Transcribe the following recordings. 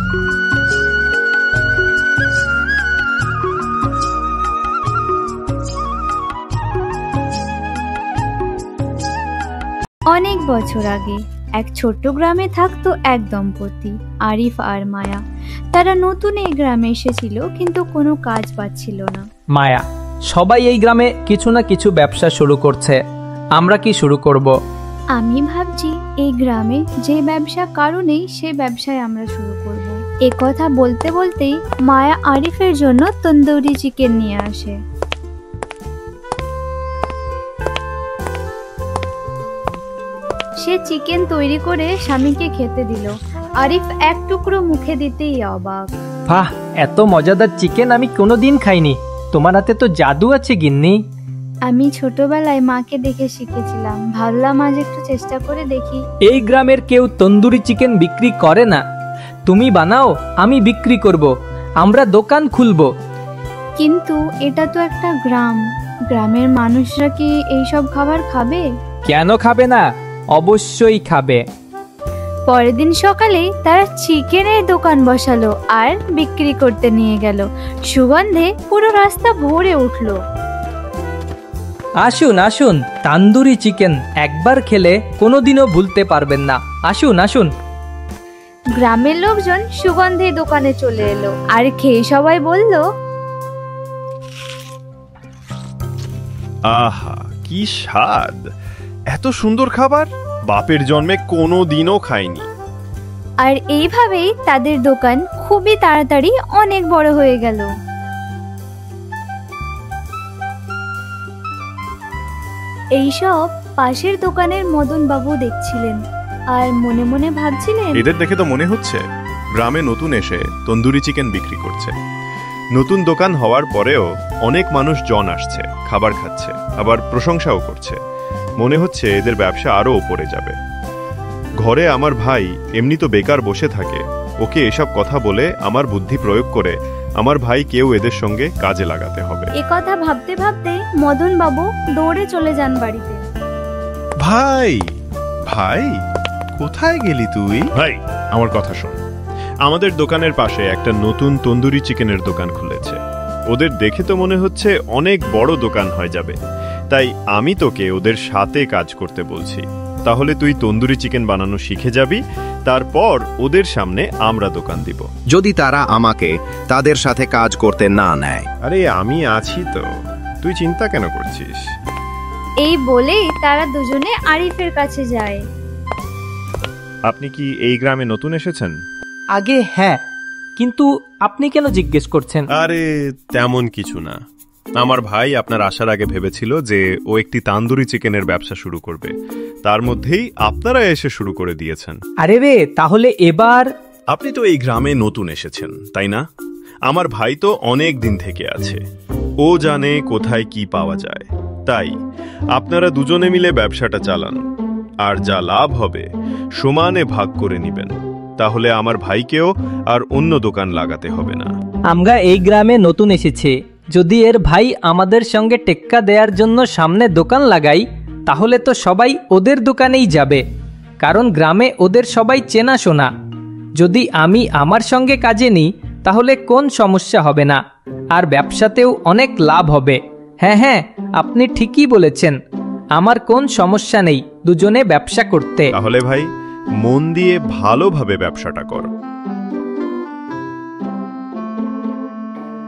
অনেক বছর আগে এক ছোট্ট গ্রামে থাকতো এক দম্পতি, আরিফ আর মায়া। তারা নতুন এই গ্রামে এসেছিল, কিন্তু কোনো কাজ পাচ্ছিল না। মায়া, সবাই এই গ্রামে কিছু না কিছু ব্যবসা শুরু করছে, আমরা কি শুরু করব? আমি ভাবছি এই গ্রামে যে ব্যবসা কারো নেই, সেই ব্যবসায় আমরা শুরু করব। এ কথা বলতে বলতেই মায়া আরিফের জন্য তন্দুরি চিকেন নিয়ে আসে। সে চিকেন তৈরি করে স্বামীকে খেতে দিল। আরিফ এক টুকরো মুখে দিতেই অবাক। বাহ, এত মজাদার চিকেন আমি কোনোদিন খাইনি। তোমার হাতে তো জাদু আছে গিন্নি। আমি ছোটবেলায় মাকে দেখে শিখেছিলাম, ভাবলাম আজ একটু চেষ্টা করে দেখি। এই গ্রামের কেউ তন্দুরি চিকেন বিক্রি করে না, তুমি বানাও, আমি বিক্রি করব, আমরা দোকান খুলব। কিন্তু এটা তো একটা গ্রাম, গ্রামের মানুষরা কি এইসব খাবার খাবে? কেন খাবে না? অবশ্যই খাবে। পরের দিন সকালে তারা চিকেনের দোকান বসালো আর বিক্রি করতে নিয়ে গেল। সুগন্ধে পুরো রাস্তা ভরে উঠলো। আসুন আসুন, তান্দুরি চিকেন একবার খেলে কোনোদিনও ভুলতে পারবেন না। আসুন আসুন। গ্রামের লোকজন সুগন্ধে দোকানে চলে এলো আর খেয়ে সবাই বলল, আহা, কি স্বাদ! এত সুন্দর খাবার বাপের জন্মে কোনো দিনও খাইনি। আর এইভাবেই তাদের দোকান খুবই তাড়াতাড়ি অনেক বড় হয়ে গেল। এইসব পাশের দোকানের মদন বাবু দেখছিলেন আর মনে মনে ভাবছিলেন, এদের দেখে তো মনে হচ্ছে গ্রামে নতুন এসে তন্দুরি চিকেন বিক্রি করছে। নতুন দোকান হওয়ার পরেও অনেক মানুষ জন আসছে, খাবার খাচ্ছে, আবার প্রশংসাও করছে। মনে হচ্ছে এদের ব্যবসা আরো উপরে যাবে। ঘরে আমার ভাই এমনি তো বেকার বসে থাকে, ওকে এসব কথা বলে আমার বুদ্ধি প্রয়োগ করে আমার ভাই কেউ এদের সঙ্গে কাজে লাগাতে হবে। এ কথা ভাবতে ভাবতে মদন বাবু দৌড়ে চলে যান বাড়িতে। ভাই, ভাই, কোথায় গেলি তুই? ভাই, আমার কথা শোন। আমাদের দোকানের পাশে একটা নতুন তন্দুরি চিকেনের দোকান খুলেছে। ওদের দেখে তো মনে হচ্ছে অনেক বড় দোকান হয়ে যাবে, তাই আমি তোকে ওদের সাথে কাজ করতে বলছি। তাহলে তুই তন্দুরি চিকেন বানানো শিখে যাবি, তারপর ওদের সামনে আমরা দোকান দিব। যদি তারা আমাকে তাদের সাথে কাজ করতে না নেয়? আরে আমি আছি তো, তুই চিন্তা কেন করছিস? এই বলেই তারা দুজনে আরিফের কাছে যায়। আপনি কি এই গ্রামে নতুন এসেছেন? আগে হ্যাঁ, কিন্তু আপনি কেন জিজ্ঞেস করছেন? আরে তেমন কিছু না। আমার ভাই আপনার আসার আগে ভেবেছিল যে ও একটি তান্দুরি চিকেনের ব্যবসা শুরু করবে, তার মধ্যেই আপনারা এসে শুরু করে দিয়েছেন। আরে রে, তাহলে এবার? আপনি তো এই গ্রামে নতুন এসেছেন, তাই না? আমার ভাই তো অনেক দিন থেকে আছে, ও জানে কোথায় কি পাওয়া যায়। তাই আপনারা দুজনে মিলে ব্যবসাটা চালান, আর যা লাভ হবে সমানে ভাগ করে নেবেন। তাহলে আমার ভাইকেও আর অন্য দোকান লাগাতে হবে না। আমরা এই গ্রামে নতুন এসেছি, যদি এর ভাই আমাদের সঙ্গে টেক্কা দেওয়ার জন্য সামনে দোকান লাগাই, তাহলে তো সবাই ওদের দোকানেই যাবে, কারণ গ্রামে ওদের সবাই চেনাশোনা। যদি আমি আমার সঙ্গে কাজে নিই, তাহলে কোন সমস্যা হবে না, আর ব্যবসাতেও অনেক লাভ হবে। হ্যাঁ হ্যাঁ, আপনি ঠিকই বলেছেন, আমার কোন সমস্যা নেই দুজনে ব্যবসা করতে। তাহলে ভাই, মন দিয়ে ভালোভাবে ব্যবসাটা কর।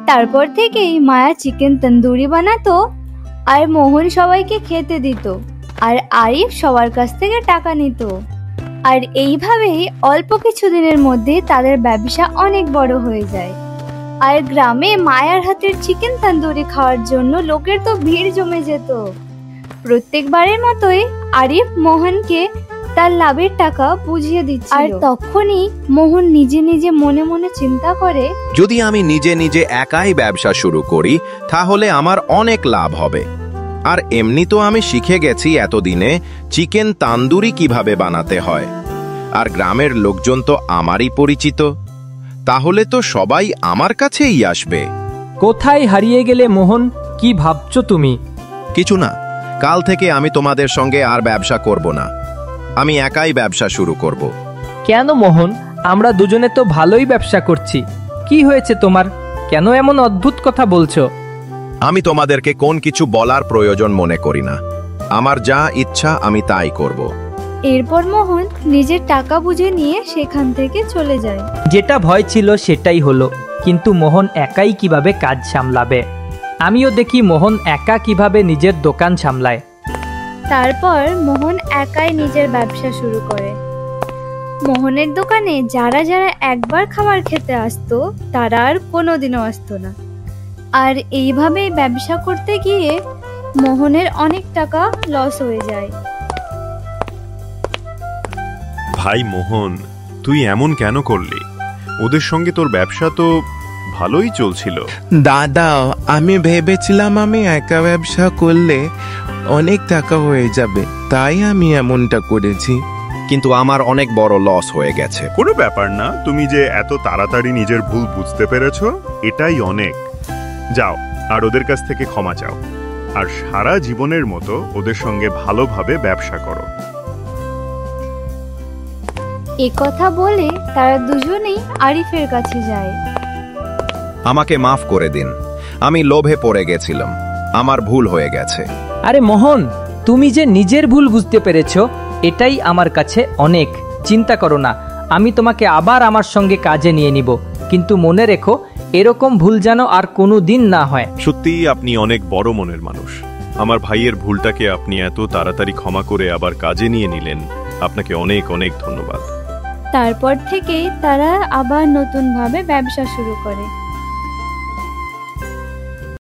তারপর থেকেই মায়া চিকেন তন্দুরি বানাতো আর মোহন সবাইকে খেতে দিত, আর আরিফ সবার কাছ থেকে টাকা নিত। আর এইভাবেই অল্প কিছু দিনের মধ্যে তাদের ব্যবসা অনেক বড় হয়ে যায়। আর গ্রামে মায়ার হাতের চিকেন তন্দুরি খাওয়ার জন্য লোকের তো ভিড় জমে যেত। প্রত্যেকবারের মতোই আরিফ মোহনকে তার লাভের টাকা বুঝিয়ে দিচ্ছিল। আর তখনই মোহন নিজে নিজে মনে মনে চিন্তা করে, যদি আমি নিজে নিজে একাই ব্যবসা শুরু করি, তাহলে আমার অনেক লাভ হবে। আর এমনি তো আমি শিখে গেছি এতদিনে চিকেন তান্দুরি কিভাবে বানাতে হয়, আর গ্রামের লোকজন তো আমারই পরিচিত, তাহলে তো সবাই আমার কাছেই আসবে। কোথায় হারিয়ে গেলে মোহন? কি ভাবছো তুমি? কিছু না, কাল থেকে আমি তোমাদের সঙ্গে আর ব্যবসা করব না, আমি একাই ব্যবসা শুরু করব। কেন মোহন, আমরা দুজনে তো ভালোই ব্যবসা করছি। কি হয়েছে তোমার? কেন এমন অদ্ভুত কথা বলছো? আমি তোমাদেরকে কোন কিছু বলার প্রয়োজন মনে করি না। আমার যা ইচ্ছা আমি তাই করব। এরপর মোহন নিজের টাকা বুঝে নিয়ে সেখান থেকে চলে যায়। যেটা ভয় ছিল সেটাই হলো, কিন্তু মোহন একাই কিভাবে কাজ সামলাবে। আমিও দেখি মোহন একা কিভাবে নিজের দোকান সামলায়। তারপর মোহন একাই নিজের ব্যবসা শুরু করে। মোহনের দোকানে যারা যারা একবার খাবার খেতে আসতো তারা আর কোনোদিনও আসতো না। আর এইভাবেই ব্যবসা করতে গিয়ে মোহনের অনেক টাকা লস হয়ে যায়। ভাই মোহন, তুই এমন কেন করলি? ওদের সঙ্গে তোর ব্যবসা তো ভালোই চলছিল। দাদা, আমি ভেবেছিলাম আমি একা ব্যবসা করলে অনেক টাকা হয়ে যাবে, তাই আমি এমনটা করেছি। কিন্তু আমার অনেক বড় লস হয়ে গেছে। কোনো ব্যাপার না, তুমি যে এত তাড়াতাড়ি নিজের ভুল বুঝতে পেরেছো এটাই অনেক। যাও আর ওদের কাছ থেকে ক্ষমা চাও, আর সারা জীবনের মতো ওদের সঙ্গে ভালোভাবে ব্যবসা করো। এ কথা বলে তারা দুজনেই আরিফের কাছে যায়। আমাকে মাফ করে দিন, আমি লোভে পড়ে গেছিলাম, আমার ভুল হয়ে গেছে। আরে মোহন, তুমি যে নিজের ভুল বুঝতে পেরেছো এটাই আমার কাছে অনেক। চিন্তা করো না, আমি তোমাকে আবার আমার সঙ্গে কাজে নিয়ে নিব, কিন্তু মনে রেখো এরকম ভুল যেন আর কোনো দিন না হয়। সত্যিই আপনি অনেক বড় মনের মানুষ। আমার ভাইয়ের ভুলটাকে আপনি এত তাড়াতাড়ি ক্ষমা করে আবার কাজে নিয়ে নিলেন, আপনাকে অনেক অনেক ধন্যবাদ। তারপর থেকেই তারা আবার নতুনভাবে ব্যবসা শুরু করে।